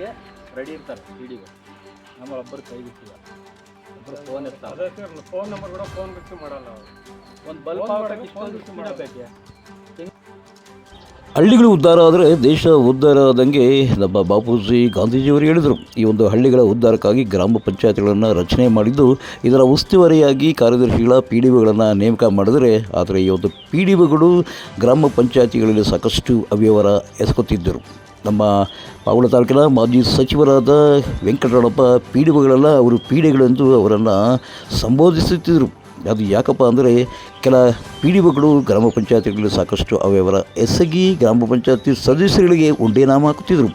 ಗಂಟೆಗೆ ರೆಡಿ ಇರ್ತಾರೆ ಪಿಡಿಒ. ನಮ್ಮೊಬ್ಬರು ಕೈ ಬಿಟ್ಟಿಲ್ಲ, ಒಬ್ಬರು ಫೋನ್ ಇರ್ತಾರೆ. ಫೋನ್ ನಂಬರ್ ಕೂಡ ಫೋನ್ ರಿಸೀವ್ ಮಾಡಲ್ಲ. ಒಂದು ಬಲ್ಬ್ ಹಾಕೋಕ್ಕೆ ಇಷ್ಟೊಂದು ರಿಸೀವ್ ಮಾಡಬೇಕೆ? ಹಳ್ಳಿಗಳು ಉದ್ಧಾರ ಆದರೆ ದೇಶ ಉದ್ಧಾರ ಆದಂಗೆ ನಮ್ಮ ಬಾಪೂಜಿ ಗಾಂಧೀಜಿಯವರು ಹೇಳಿದರು. ಈ ಒಂದು ಹಳ್ಳಿಗಳ ಉದ್ಧಾರಕ್ಕಾಗಿ ಗ್ರಾಮ ಪಂಚಾಯತ್ಗಳನ್ನು ರಚನೆ ಮಾಡಿದ್ದು, ಇದರ ಉಸ್ತುವಾರಿಯಾಗಿ ಕಾರ್ಯದರ್ಶಿಗಳ PDOಗಳನ್ನು ನೇಮಕ ಮಾಡಿದರೆ, ಆದರೆ ಈ ಒಂದು PDOಗಳು ಗ್ರಾಮ ಪಂಚಾಯತಿಗಳಲ್ಲಿ ಸಾಕಷ್ಟು ಅವ್ಯವಹಾರ ಎಸಗುತ್ತಿದ್ದರು. ನಮ್ಮ ಪಾವಗಡ ತಾಲೂಕಿನ ಮಾಜಿ ಸಚಿವರಾದ ವೆಂಕಟರಮಣಪ್ಪ PDOಗಳೆಲ್ಲ ಅವರು ಪೀಡೆಗಳೆಂದು ಅವರನ್ನು ಸಂಬೋಧಿಸುತ್ತಿದ್ದರು. ಅದು ಯಾಕಪ್ಪ ಅಂದರೆ, ಕೆಲ PDOಗಳು ಗ್ರಾಮ ಪಂಚಾಯತಿಗಳಲ್ಲಿ ಸಾಕಷ್ಟು ಅವ್ಯವಹಾರ ಎಸಗಿ ಗ್ರಾಮ ಪಂಚಾಯತಿ ಸದಸ್ಯರಿಗೆ ಉಂಡೆನಾಮ ಹಾಕುತ್ತಿದ್ದರು.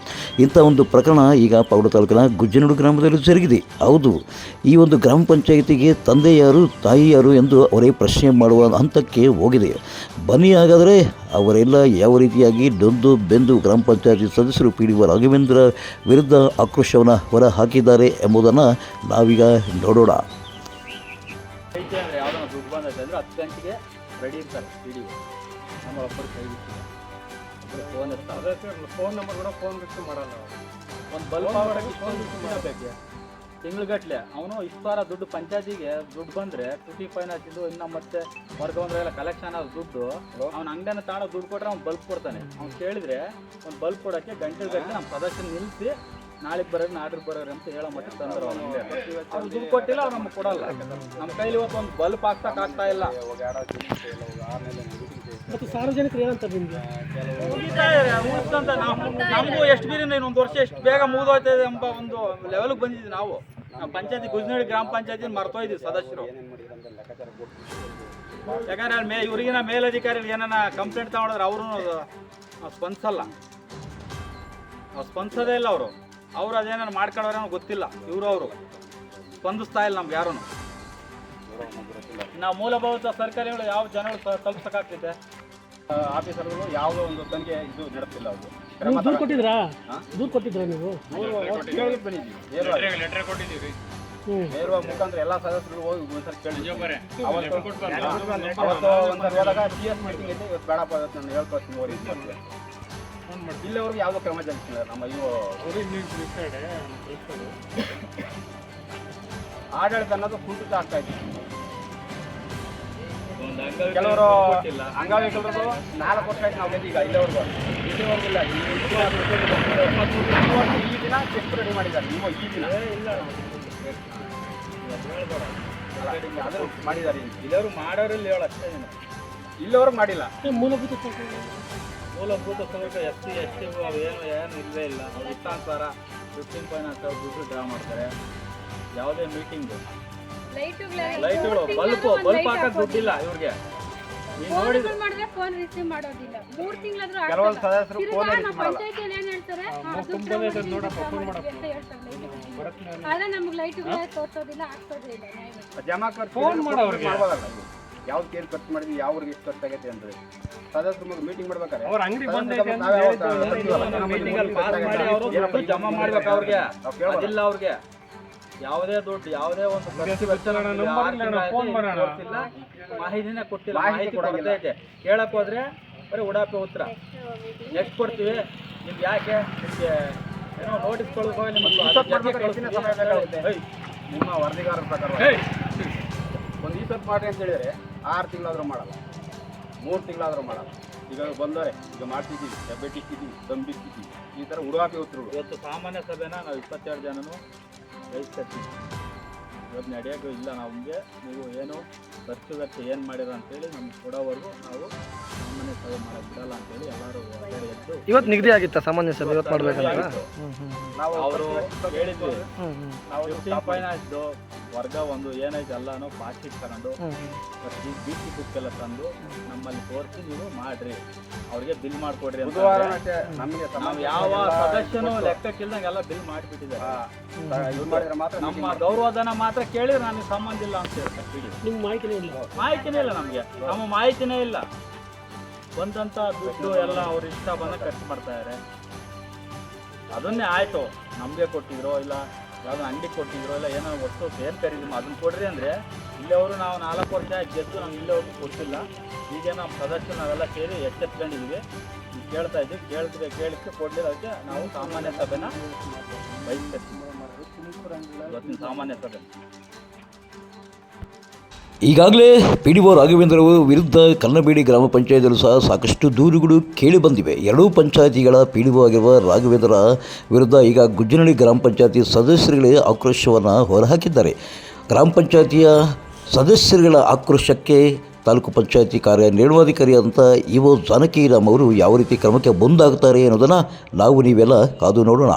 ಇಂಥ ಒಂದು ಪ್ರಕರಣ ಈಗ ಪಾವಗಡ ತಾಲೂಕಿನ ಗುಜ್ಜನೂರು ಗ್ರಾಮದಲ್ಲಿ ಜರುಗಿದೆ. ಹೌದು, ಈ ಒಂದು ಗ್ರಾಮ ಪಂಚಾಯತಿಗೆ ತಂದೆ ಯಾರು ತಾಯಿ ಯಾರು ಎಂದು ಅವರೇ ಪ್ರಶ್ನೆ ಮಾಡುವ ಹಂತಕ್ಕೆ ಹೋಗಿದೆ. ಬನ್ನಿ ಹಾಗಾದರೆ ಅವರೆಲ್ಲ ಯಾವ ರೀತಿಯಾಗಿ ನೊಂದು ಬೆಂದು ಗ್ರಾಮ ಪಂಚಾಯತಿ ಸದಸ್ಯರು PDO ರಾಘವೇಂದ್ರ ವಿರುದ್ಧ ಆಕ್ರೋಶವನ್ನು ಹೊರ ಹಾಕಿದ್ದಾರೆ ಎಂಬುದನ್ನು ನಾವೀಗ ನೋಡೋಣ. ಐತೆ ಅಂದರೆ ಯಾವುದೋ ದುಡ್ಡು ಬಂದೈತೆ ಅಂದರೆ 10 ಗಂಟೆಗೆ ರೆಡಿ ಇರ್ತಾರೆ PDO. ನಮ್ಮೊಬ್ಬರು ಕೈ ಬಿಟ್ಟಿಲ್ಲ, ಒಬ್ಬರು ಫೋನ್ ಇರ್ತಾರೆ. ಫೋನ್ ನಂಬರ್ ಕೂಡ ಫೋನ್ ರಿಸೀವ್ ಮಾಡಲ್ಲ. ಒಂದು ಬಲ್ಬ್ ಹಾಕೋಕ್ಕೆ ಇಷ್ಟೊಂದು ರಿಸೀವ್ ಮಾಡಬೇಕೆ? ತಿಂಗ್ಳುಗಟ್ಟಲೆ ಅವನು ಇಷ್ಟಾರ ದುಡ್ಡು ಪಂಚಾಯತಿಗೆ ದುಡ್ಡು ಬಂದರೆ ಟುಟಿ ಫೈನ್ ಹಾಕಿದ್ದು ಇನ್ನು ಮತ್ತೆ ವರ್ಗ ಬಂದ್ರೆಲ್ಲ ಕಲೆಕ್ಷನ್ ಆದ ದುಡ್ಡು ಅವ್ನ ಅಂಗಡಿನ ತಾಣ ದುಡ್ಡು ಕೊಟ್ಟರೆ ಅವ್ನು ಬಲ್ಬ್ ಕೊಡ್ತಾನೆ. ಅವ್ನು ಕೇಳಿದರೆ ಒಂದು ಬಲ್ಬ್ ಕೊಡೋಕ್ಕೆ ಗಂಟೆ ನಮ್ಮ ಸದಸ್ಯನ ನಿಲ್ಲಿಸಿ ನಾಳೆಗೆ ಬರೋರು ನಾಡ್ರಿಗೆ ಬರೋರು ಅಂತ ಹೇಳೋ ಮಟ್ಟಿಗೆ ತಂದ್ರೆ ಅವ್ನು ದುಡ್ಡು ಕೊಟ್ಟಿಲ್ಲ, ಅವ್ರು ನಮ್ಗೆ ಕೊಡಲ್ಲ. ನಮ್ಮ ಕೈಲಿ ಇವತ್ತು ಒಂದು ಬಲ್ಬ್ ಹಾಕ್ತಾ ಇಲ್ಲ. ಮತ್ತು ಸಾರ್ವಜನಿಕರು ಏನಂತಾರೆ ನಿಮಗೆ? ಮುಗಿಸ್ತಂತ ನಮಗೂ ಎಷ್ಟು ಬೀರಿಂದ ಇನ್ನೊಂದು ವರ್ಷ ಎಷ್ಟು ಬೇಗ ಮುಗಿದೋಯ್ತದೆ ಎಂಬ ಒಂದು ಲೆವೆಲ್ಗೆ ಬಂದಿದ್ದೀವಿ ನಾವು. ನಮ್ಮ ಪಂಚಾಯತಿ ಗುಜ್ನಳ್ಳಿ ಗ್ರಾಮ ಪಂಚಾಯತಿ ಮರ್ತೋಯ್ತೀವಿ ಸದಸ್ಯರು. ಯಾಕಂದ್ರೆ ಅಲ್ಲಿ ಇವ್ರಿಗಿನ ಮೇಲಧಿಕಾರಿಗಳು ಏನಾನ ಕಂಪ್ಲೇಂಟ್ ತಗೊಂಡ್ರೆ ಅವರು ಸ್ಪಂದಿಸಲ್ಲ, ಅವ್ರು ಸ್ಪಂದಿಸೋದೇ ಇಲ್ಲ. ಅವರು ಅದೇನಾರು ಮಾಡ್ಕೊಂಡವ್ರೆ ಅನ್ನೋ ಗೊತ್ತಿಲ್ಲ. ಅವರು ಸ್ಪಂದಿಸ್ತಾ ಇಲ್ಲ ನಮ್ಗೆ ಯಾರೂ. ನಾವು ಮೂಲಭೂತ ಸರ್ಕಾರಿಗಳು ಯಾವ ಜನಗಳು ತಲುಪಿಸೋಕ್ಕಾಗ್ತಿದೆ? ಆಫೀಸರ್ಗಳು ಯಾವುದೋ ಒಂದು ತನಿಖೆ ಇದು ನಡೆಸ್ತಿಲ್ಲ. ಅವರು ದೂರು ಕೊಟ್ಟಿದ್ರಾ? ದೂರು ಕೊಟ್ಟಿದ್ರಾ ನೀವು? ಕೇಳಿಬಿಟ್ಟು ಬಂದಿದ್ದೀವಿ, ನೇರವಾಗಿ ಮುಖಾಂತರ ಎಲ್ಲ ಸದಸ್ಯರು ಹೋಗಿ ಒಂದ್ಸರಿ ಕೇಳಿದ್ವಿ. ಅವತ್ತು ಒಂದ್ಸರಿ ಹೋದಾಗ PS ಮೀಟಿಂಗ್ ಐತಿ, ಇವತ್ತು ಬೇಡಪ್ಪ ನಾನು ಹೇಳ್ಕೊಡ್ತೀನಿ ಹೋಗಿ ಇಲ್ಲಿವರೆಗೂ ಯಾವುದೋ ಕ್ರಮ ಜರುಗಿಸಿಲ್ಲ. ನಮ್ಮ ಆಡಳಿತ ಅನ್ನೋದು ಕುಂಠಿತ ಆಗ್ತಾ ಇದೆ. ಕೆಲವರು ಅಂಗವಿಕಲರು 4 ವರ್ಷ ಆಯ್ತು ನಾವು ಈಗ ಇಲ್ಲಿವರೆಗೂ ಇಲ್ಲ. ಈ ದಿನ ಚೆಕ್ ರೆಡಿ ಮಾಡಿದ್ದಾರೆ. ನೀವು ಈ ದಿನ ಮಾಡಿದ್ದಾರೆ, ಇಲ್ಲಿವರು ಮಾಡೋರಲ್ಲಿ ಹೇಳ ಅಷ್ಟೇ. ಇಲ್ಲಿವರೆಗೂ ಮಾಡಿಲ್ಲ. ಮೂಲಭೂತ ಸೌಕರ್ಯ SC ST ಏನು ಇಲ್ಲವೇ ಇಲ್ಲ. ಅವ್ರು ಇಷ್ಟಾನುಸಾರ 15 ಫೈನಾನ್ಸ್ ದುಡ್ಡು ಡ್ರಾ ಮಾಡ್ತಾರೆ. ಯಾವುದೇ ಮೀಟಿಂಗು ಲೈಟ್ಗಳು ಬಲ್ಬ್ ಹಾಕಕ್ಕೆ ದುಡ್ಡಿಲ್ಲ ಇವ್ರಿಗೆ. ಕೆಲವೊಂದು ಸದಸ್ಯರು ಫೋನ್ ರಿಸೀವ್ ಮಾಡಲ್ಲ. ಜಮಾ ಖರ್ಚು ಫೋನ್ ಮಾಡೋರಿಗೆ ಮಾಡ್ಬೋದಲ್ಲ. ಯಾವ್ದು ಕೇಳಿ ಖರ್ಚು ಮಾಡಿದ್ವಿ, ಯಾವ್ರಿಗೆ ಎಷ್ಟು ಖರ್ಚು ಆಗೈತೆ ಅಂದ್ರೆ ಸದಸ್ಯರು ಮೀಟಿಂಗ್ ಮಾಡ್ಬೇಕಾರೆ ಜಮಾ ಮಾಡ್ಬೇಕು. ಅವ್ರಿಗೆ ಅದಿಲ್ಲ, ಅವ್ರಿಗೆ ಯಾವುದೇ ದುಡ್ಡು ಯಾವುದೇ ಒಂದು ಮಾಹಿತಿನೇ ಕೊಟ್ಟಿಲ್ಲ. ಮಾಹಿತಿ ಕೊಡೋದೈತೆ ಕೇಳಕ್ ಹೋದ್ರೆ ಬರೀ ಉಡಾಪಿ ಉತ್ತರ. ನೆಕ್ಸ್ಟ್ ಕೊಡ್ತೀವಿ ನಿಮ್ಗೆ, ಯಾಕೆ ನಿಮಗೆ ಏನೋ ನೋಟಿಸ್ ಕೊಡೋಕೆ ನಿಮ್ಮ ವರದಿಗಾರರ ಪ್ರಕಾರ ಒಂದು ಈಸತ್ ಮಾಡಿ ಅಂತ ಹೇಳಿದರೆ 6 ತಿಂಗಳಾದರೂ ಮಾಡಲ್ಲ, 3 ತಿಂಗಳಾದರೂ ಮಾಡಲ್ಲ. ಈಗ ಬಂದವರೆ ಈಗ ಮಾಡ್ತಿದ್ದೀವಿ, ಬೆಟ್ಟಿಟ್ಟಿದ್ದೀವಿ, ತಂಬಿಟ್ಟಿದ್ದೀವಿ, ಈ ಥರ ಉಡಾಪಿ ಉತ್ತರಗಳು. ಇವತ್ತು ಸಾಮಾನ್ಯ ಸಭೆನ ನಾವು 22 ಜನನು ಕಳಿಸ್ಕೊಡ್ತೀವಿ. ಇವತ್ತು ನಡೆಯೋದು ಇಲ್ಲ. ನಮಗೆ ನೀವು ಏನು ಖರ್ಚು ಏನು ಮಾಡಿರ ಅಂತೇಳಿ ನಮ್ಗೆ ಕೊಡೋವರೆಗೂ ನಾವು ಸಾಮಾನ್ಯ ಸಭೆ ಮಾಡೋಕ್ಕೆ ಬಿಡಲ್ಲ ಅಂತೇಳಿ ಎಲ್ಲರೂ ಎದ್ದು. ಇವತ್ತು ನಿಗದಿ ಆಗಿತ್ತ ಸಾಮಾನ್ಯ ಸಭೆ ಇವತ್ತು ಮಾಡಬೇಕಂತ ನಾವು ಅವರು ಹೇಳಿದ್ವಿ. ನಾವು 15 ಫೈನಾನ್ಸ್ದು ವರ್ಗ ಒಂದು ಏನೈತೆ ಎಲ್ಲನೂ ಪಾಸ್ಶೀಟ್ ತಗೊಂಡು BC ಬುಕ್ ಎಲ್ಲ ತಂದು ನಮ್ಮಲ್ಲಿ ತೋರಿಸಿ ನೀವು ಮಾಡ್ರಿ, ಅವ್ರಿಗೆ ಬಿಲ್ ಮಾಡಿಕೊಡ್ರಿ ಅಂತ. ನಾವು ಯಾವ ಸದಸ್ಯನೂ ಲೆಕ್ಕಕ್ಕಿಲ್ದಂಗೆ ಎಲ್ಲ ಬಿಲ್ ಮಾಡಿಬಿಟ್ಟಿದ್ದಾರೆ. ನಮ್ಮ ಗೌರವಧನ ಮಾತ್ರ ಕೇಳಿದ್ರೆ ನನಗೆ ಸಂಬಂಧ ಇಲ್ಲ ಅಂತ ಹೇಳ್ತಾರೆ. ನಿಮ್ಗೆ ಮಾಹಿತಿನೇ ಇಲ್ಲ ನಮಗೆ, ನಮ್ಮ ಮಾಹಿತಿನೇ ಇಲ್ಲ. ಬಂದಂಥ ದುಡ್ಡು ಎಲ್ಲ ಅವ್ರು ಇಷ್ಟ ಬಂದ ಖರ್ಚು ಮಾಡ್ತಾ ಇದ್ದಾರೆ. ಅದನ್ನೇ ಆಯಿತು ನಮಗೆ ಕೊಟ್ಟಿದ್ರು ಇಲ್ಲ ಯಾವುದೋ ಅಂಗಡಿ ಕೊಟ್ಟಿದ್ರು ಇಲ್ಲ ಏನೋ ವಸ್ತು ಏನು ಖರೀದಿ ಅದನ್ನು ಕೊಡ್ರಿ ಅಂದರೆ ಇಲ್ಲಿಯವರು ನಾವು 4 ವರ್ಷ ಗೆದ್ದು ನಾವು ಇಲ್ಲಿವರೆಗೂ ಕೊಟ್ಟಿಲ್ಲ. ಈಗ ನಮ್ಮ ಸದಸ್ಯರು ನಾವೆಲ್ಲ ಸೇರಿ ಎಚ್ಚೆತ್ಕೊಂಡಿದ್ದೀವಿ. ಕೇಳ್ತಾ ಇದ್ದೀವಿ, ಕೇಳಿಕ್ಕೆ ಕೊಡಲಿಲ್ಲ. ಅದಕ್ಕೆ ನಾವು ಸಾಮಾನ್ಯ ಸಭೆನ ಬಯಸ್ತೀವಿ, ಇವತ್ತಿನ ಸಾಮಾನ್ಯ ಸಭೆ. ಈಗಾಗಲೇ ಪಿ ಡಿ ಒ ರಾಘವೇಂದ್ರ ವಿರುದ್ಧ ಕನ್ನಬೇಡಿ ಗ್ರಾಮ ಪಂಚಾಯತಿಯಲ್ಲೂ ಸಹ ಸಾಕಷ್ಟು ದೂರುಗಳು ಕೇಳಿಬಂದಿವೆ. ಎರಡೂ ಪಂಚಾಯತಿಗಳ ಪಿ ಡಿ ಒ ಆಗಿರುವ ರಾಘವೇಂದ್ರ ವಿರುದ್ಧ ಈಗ ಗುಜ್ಜನಹಳ್ಳಿ ಗ್ರಾಮ ಪಂಚಾಯತಿ ಸದಸ್ಯರುಗಳೇ ಆಕ್ರೋಶವನ್ನು ಹೊರಹಾಕಿದ್ದಾರೆ. ಗ್ರಾಮ ಪಂಚಾಯತಿಯ ಸದಸ್ಯರುಗಳ ಆಕ್ರೋಶಕ್ಕೆ ತಾಲೂಕು ಪಂಚಾಯತಿ ಕಾರ್ಯನಿರ್ವಹಣಾಧಿಕಾರಿಯಾದಂಥ ಇ ಒ ಜಾನಕಿರಾಮ್ ಅವರು ಯಾವ ರೀತಿ ಕ್ರಮಕ್ಕೆ ಮುಂದಾಗುತ್ತಾರೆ ಅನ್ನೋದನ್ನು ನಾವು ನೀವೆಲ್ಲ ಕಾದು ನೋಡೋಣ.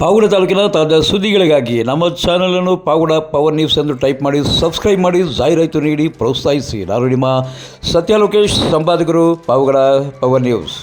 ಪಾವಗಡ ತಾಲೂಕಿನ ತಾಜಾ ಸುದ್ದಿಗಳಿಗಾಗಿ ನಮ್ಮ ಚಾನಲನ್ನು ಪಾವಗಡ ಪವರ್ ನ್ಯೂಸ್ ಎಂದು ಟೈಪ್ ಮಾಡಿ ಸಬ್ಸ್ಕ್ರೈಬ್ ಮಾಡಿ, ಜಾಹೀರಾತು ನೀಡಿ ಪ್ರೋತ್ಸಾಹಿಸಿ. ನಾನು ನಿಮ್ಮ ಸತ್ಯ ಲೋಕೇಶ್, ಸಂಪಾದಕರು, ಪಾವಗಡ ಪವರ್ ನ್ಯೂಸ್.